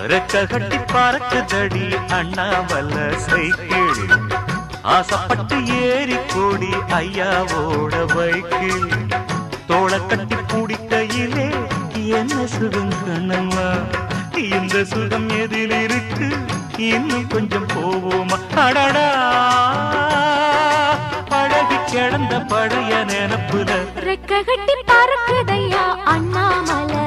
ரெக்க கட்டி பறக்குதடி அண்ணாமலை சைக்கிள் ஆசைப்பட்டு ஏறி கூடி ஐயாவோட பைக்கில் தோளை கட்டி பிடிக்கையிலே என்ன சுகம் கண்ணம்மா இந்த சுகம் எதில் இருக்கு இன்னும் கொஞ்சம் போவோமா அடடா பழகி கிடந்த பழைய நினப்புல ரெக்க கட்டி பறக்குதையா அண்ணாமலை